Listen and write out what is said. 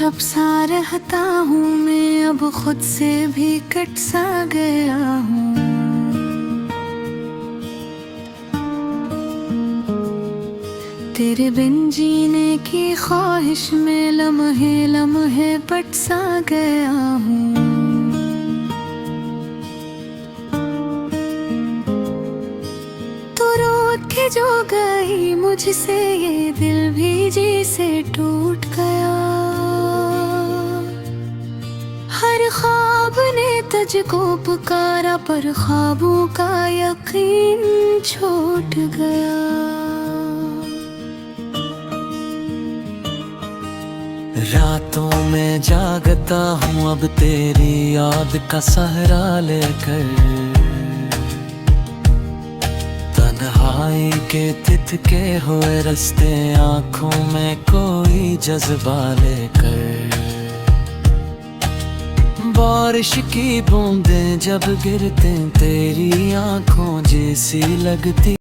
अब सा रहता हूँ मैं, अब खुद से भी कट सा गया हूँ। तेरे बिन जीने की ख्वाहिश में लम्हे लम्हे पट सा गया हूँ। तू रोक के जो गई मुझसे, ये दिल भी जी से टूट गया। हर ख्वाब ने तुझको पुकारा, पर ख्वाबों का यकीन छूट गया। रातों में जागता हूँ अब तेरी याद का सहारा लेकर। तन्हाई के तितके हुए रास्ते, आँखों में कोई जज्बा लेकर। बारिश की बूंदें जब गिरते, तेरी आँखों जैसी लगती